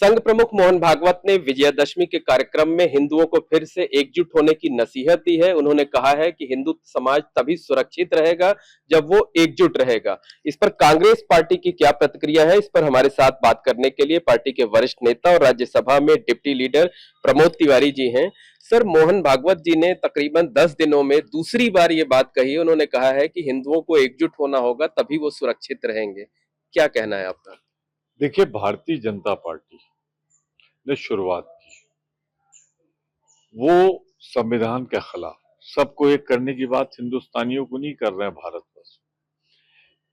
संघ प्रमुख मोहन भागवत ने विजयादशमी के कार्यक्रम में हिंदुओं को फिर से एकजुट होने की नसीहत दी है। उन्होंने कहा है कि हिंदू समाज तभी सुरक्षित रहेगा जब वो एकजुट रहेगा। इस पर कांग्रेस पार्टी की क्या प्रतिक्रिया है, इस पर हमारे साथ बात करने के लिए पार्टी के वरिष्ठ नेता और राज्यसभा में डिप्टी लीडर प्रमोद तिवारी जी हैं। सर, मोहन भागवत जी ने तकरीबन 10 दिनों में दूसरी बार ये बात कही। उन्होंने कहा है कि हिंदुओं को एकजुट होना होगा, तभी वो सुरक्षित रहेंगे। क्या कहना है आपका? देखिए, भारतीय जनता पार्टी ने शुरुआत की, वो संविधान के खिलाफ सबको एक करने की बात हिंदुस्तानियों को नहीं कर रहे हैं, भारतवर्ष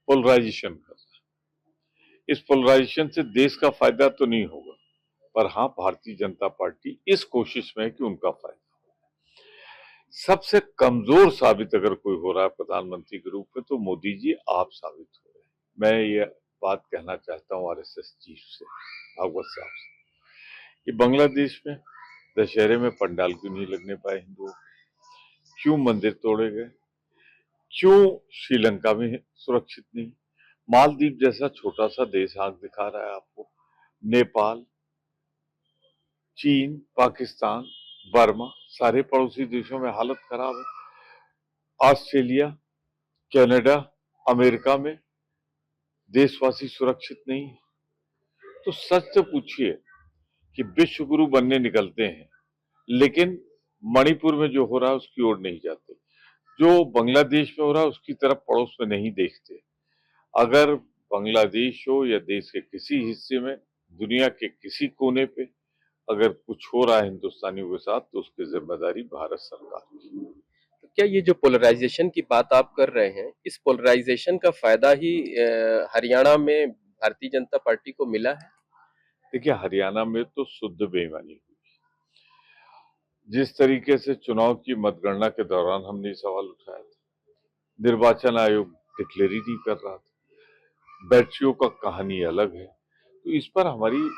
पोलराइजेशन कर रहे हैं। इस पोलराइजेशन से देश का फायदा तो नहीं होगा, पर हाँ, भारतीय जनता पार्टी इस कोशिश में है कि उनका फायदा हो। सबसे कमजोर साबित अगर कोई हो रहा है प्रधानमंत्री के रूप में, तो मोदी जी आप साबित हो रहे हैं। मैं ये बात कहना चाहता हूँ आरएसएस चीफ से, भागवत साहब से, कि बांग्लादेश में दशहरे में पंडाल क्यों नहीं लगने पाए हिंदुओं, क्यों मंदिर तोड़े गए, क्यों श्रीलंका में सुरक्षित नहीं, मालदीव जैसा छोटा सा देश आंख दिखा रहा है आपको, नेपाल, चीन, पाकिस्तान, बर्मा, सारे पड़ोसी देशों में हालत खराब है। ऑस्ट्रेलिया, कनाडा, अमेरिका में देशवासी सुरक्षित नहीं है। तो सच तो पूछिए कि विश्व गुरु बनने निकलते हैं, लेकिन मणिपुर में जो हो रहा है उसकी ओर नहीं जाते, जो बांग्लादेश में हो रहा है उसकी तरफ पड़ोस में नहीं देखते। अगर बांग्लादेश हो या देश के किसी हिस्से में, दुनिया के किसी कोने पे अगर कुछ हो रहा है हिंदुस्तानियों के साथ, तो उसकी जिम्मेदारी भारत सरकार की। क्या ये जो पोलराइजेशन की बात आप कर रहे हैं, इस पोलराइजेशन का फायदा ही हरियाणा में भारतीय जनता पार्टी को मिला है? देखिए, हरियाणा में तो शुद्ध बेईमानी हुई। जिस तरीके से चुनाव की मतगणना के दौरान हमने सवाल उठाया था, निर्वाचन आयोग डिक्लेयर ही नहीं कर रहा था, बैटरियों का कहानी अलग है। तो इस पर हमारी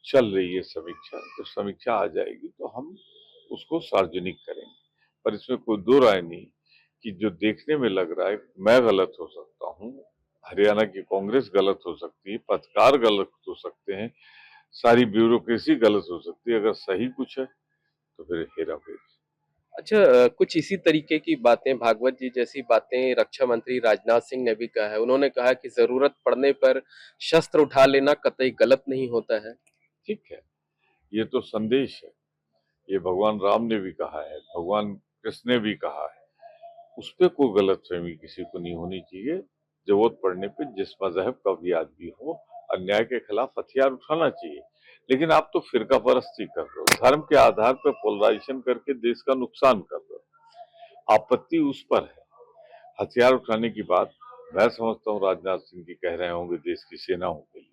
चल रही है समीक्षा। जब समीक्षा आ जाएगी तो हम उसको सार्वजनिक करेंगे, पर इसमें कोई दो राय नहीं कि जो देखने में लग रहा है, मैं गलत हो सकता हूँ, हरियाणा की कांग्रेस गलत हो सकती है, पत्रकार गलत हो सकते हैं, सारी ब्यूरोक्रेसी गलत हो सकती है। अगर सही कुछ है तो फिर हेरा फेरी। अच्छा, कुछ इसी तरीके की बातें, भागवत जी जैसी बातें रक्षा मंत्री राजनाथ सिंह ने भी कहा है। उन्होंने कहा कि जरूरत पड़ने पर शस्त्र उठा लेना कतई गलत नहीं होता है। ठीक है, ये तो संदेश है, ये भगवान राम ने भी कहा है, भगवान कृष्ण ने भी कहा है। उस पर कोई गलतफहमी किसी को नहीं होनी चाहिए। जरूरत पड़ने पे जिस मजहब का भी आदमी हो, अन्याय के खिलाफ हथियार उठाना चाहिए। लेकिन आप तो फिरका परस्ती कर रहे हो, धर्म के आधार पर पोलराइजेशन करके देश का नुकसान कर रहे हो। आपत्ति उस पर है। हथियार उठाने की बात मैं समझता हूँ राजनाथ सिंह जी कह रहे होंगे देश की सेनाओं के लिए।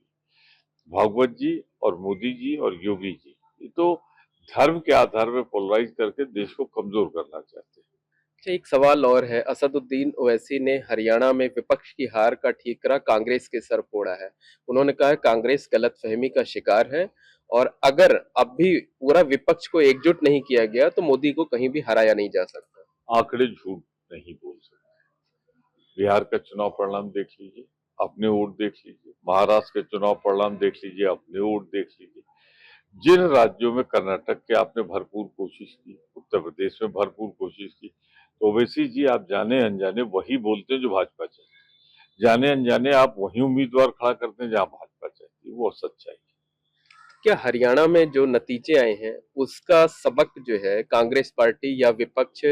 भागवत जी और मोदी जी और योगी जी, ये तो धर्म के आधार पर पोलराइज करके देश को कमजोर करना चाहते हैं। अच्छा, एक सवाल और है। असदुद्दीन ओवैसी ने हरियाणा में विपक्ष की हार का ठीकरा कांग्रेस के सर फोड़ा है। उन्होंने कहा है कांग्रेस गलतफहमी का शिकार है, और अगर अब भी पूरा विपक्ष को एकजुट नहीं किया गया तो मोदी को कहीं भी हराया नहीं जा सकता। आंकड़े झूठ नहीं बोल सकते। बिहार का चुनाव परिणाम देख लीजिए, अपने वोट देख लीजिए, महाराष्ट्र के चुनाव परिणाम देख लीजिए, अपने वोट देख लीजिए। जिन राज्यों में कर्नाटक के आपने भरपूर कोशिश की, उत्तर प्रदेश में भरपूर कोशिश की, तो ओवैसी जी आप जाने अनजाने वही बोलते हैं जो भाजपा चाहती है, जाने अनजाने आप वही उम्मीदवार खड़ा करते हैं जहां भाजपा चाहती है। वो सच्चाई है। क्या हरियाणा में जो नतीजे आए हैं उसका सबक जो है कांग्रेस पार्टी या विपक्ष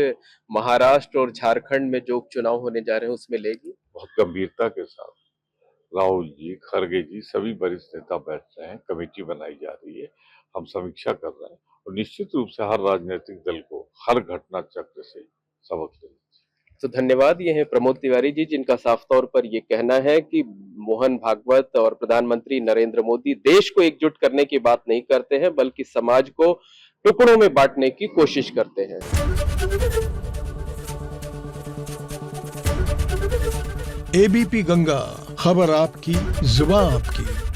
महाराष्ट्र और झारखंड में जो चुनाव होने जा रहे हैं उसमें लेगी? बहुत गंभीरता के साथ राहुल जी, खड़गे जी, सभी वरिष्ठ नेता बैठ रहे हैं, कमेटी बनाई जा रही है, हम समीक्षा कर रहे हैं, और निश्चित रूप से हर राजनीतिक दल को हर घटना चक्र से सबक लेना चाहिए। तो धन्यवाद। ये हैं प्रमोद तिवारी जी, जिनका साफ तौर पर ये कहना है कि मोहन भागवत और प्रधानमंत्री नरेंद्र मोदी देश को एकजुट करने की बात नहीं करते हैं, बल्कि समाज को टुकड़ों में बांटने की कोशिश करते हैं। एबीपी गंगा, खबर आपकी, जुबान आपकी।